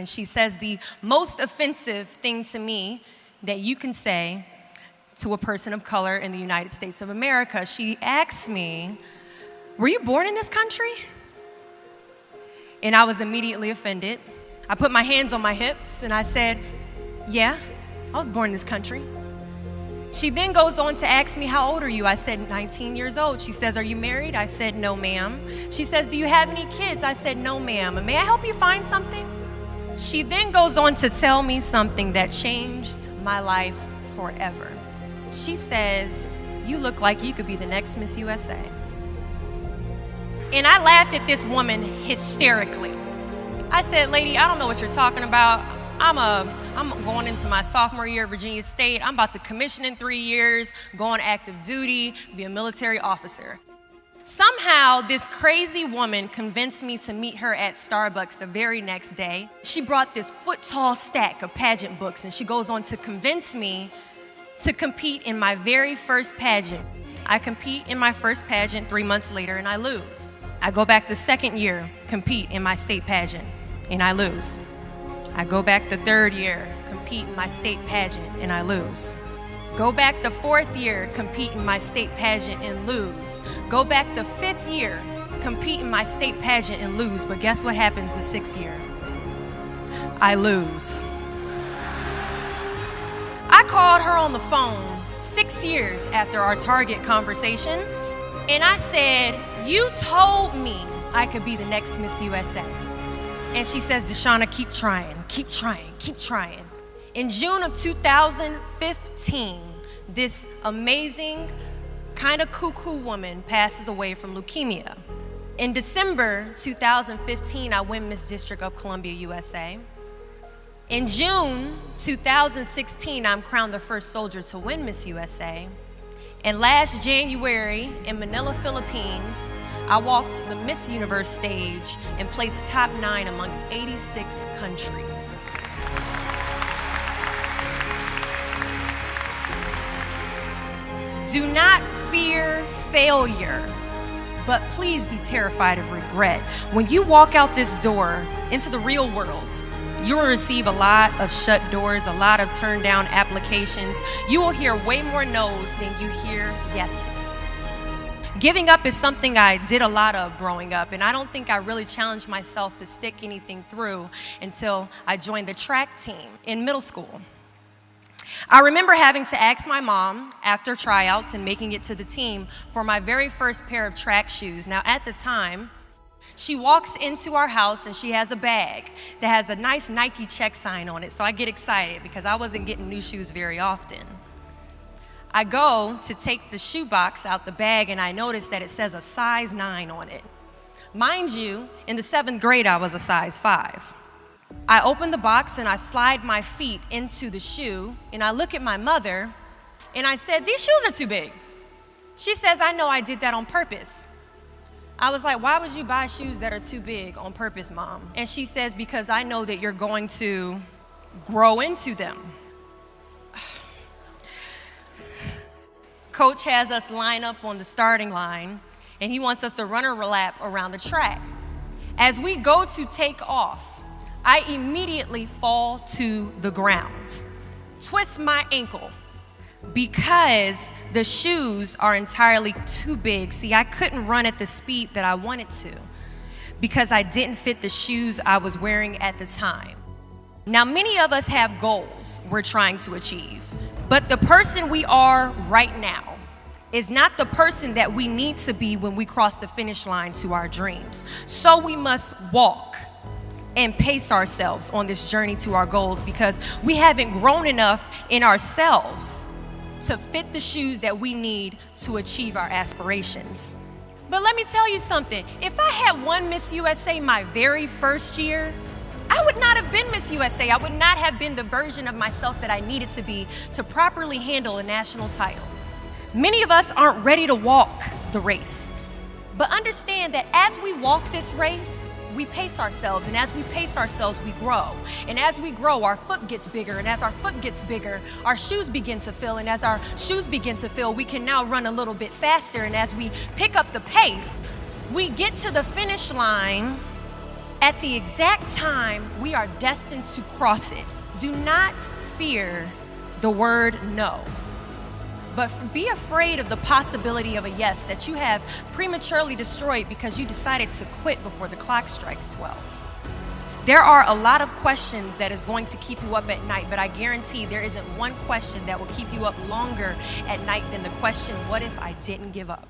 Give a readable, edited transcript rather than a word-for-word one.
And she says the most offensive thing to me that you can say to a person of color in the United States of America. She asks me, "Were you born in this country?" And I was immediately offended. I put my hands on my hips and I said, "Yeah, I was born in this country." She then goes on to ask me, "How old are you?" I said, 19 years old. She says, "Are you married?" I said, "No, ma'am." She says, "Do you have any kids?" I said, "No, ma'am." "May I help you find something?" She then goes on to tell me something that changed my life forever. She says, "You look like you could be the next Miss USA." And I laughed at this woman hysterically. I said, "Lady, I don't know what you're talking about. I'm going into my sophomore year at Virginia State. I'm about to commission in 3 years, go on active duty, be a military officer." Somehow, this crazy woman convinced me to meet her at Starbucks the very next day. She brought this foot-tall stack of pageant books, and she goes on to convince me to compete in my very first pageant. I compete in my first pageant 3 months later, and I lose. I go back the second year, compete in my state pageant, and I lose. I go back the third year, compete in my state pageant, and I lose. Go back the fourth year, compete in my state pageant and lose. Go back the fifth year, compete in my state pageant and lose. But guess what happens the sixth year? I lose. I called her on the phone 6 years after our Target conversation, and I said, "You told me I could be the next Miss USA." And she says, "Deshauna, keep trying, keep trying, keep trying." In June of 2015, this amazing, kind of cuckoo woman passes away from leukemia. In December 2015, I win Miss District of Columbia, USA. In June 2016, I'm crowned the first soldier to win Miss USA. And last January in Manila, Philippines, I walked the Miss Universe stage and placed top 9 amongst 86 countries. Do not fear failure, but please be terrified of regret. When you walk out this door into the real world, you will receive a lot of shut doors, a lot of turned down applications. You will hear way more no's than you hear yeses. Giving up is something I did a lot of growing up, and I don't think I really challenged myself to stick anything through until I joined the track team in middle school. I remember having to ask my mom after tryouts and making it to the team for my very first pair of track shoes. Now, at the time, she walks into our house and she has a bag that has a nice Nike check sign on it, so I get excited because I wasn't getting new shoes very often. I go to take the shoe box out the bag and I notice that it says a size 9 on it. Mind you, in the 7th grade, I was a size 5. I open the box and I slide my feet into the shoe and I look at my mother and I said, "These shoes are too big." She says, "I know I did that on purpose." I was like, "Why would you buy shoes that are too big on purpose, Mom?" And she says, "Because I know that you're going to grow into them." Coach has us line up on the starting line and he wants us to run a lap around the track. As we go to take off, I immediately fall to the ground, twist my ankle because the shoes are entirely too big. See, I couldn't run at the speed that I wanted to because I didn't fit the shoes I was wearing at the time. Now, many of us have goals we're trying to achieve, but the person we are right now is not the person that we need to be when we cross the finish line to our dreams. So we must walk and pace ourselves on this journey to our goals because we haven't grown enough in ourselves to fit the shoes that we need to achieve our aspirations. But let me tell you something. If I had won Miss USA my very first year, I would not have been Miss USA. I would not have been the version of myself that I needed to be to properly handle a national title. Many of us aren't ready to walk the race. But understand that as we walk this race, we pace ourselves, and as we pace ourselves, we grow. And as we grow, our foot gets bigger, and as our foot gets bigger, our shoes begin to fill, and as our shoes begin to fill, we can now run a little bit faster, and as we pick up the pace, we get to the finish line at the exact time we are destined to cross it, do not fear the word no, but be afraid of the possibility of a yes that you have prematurely destroyed because you decided to quit before the clock strikes 12. There are a lot of questions that is going to keep you up at night, but I guarantee there isn't one question that will keep you up longer at night than the question, what if I didn't give up?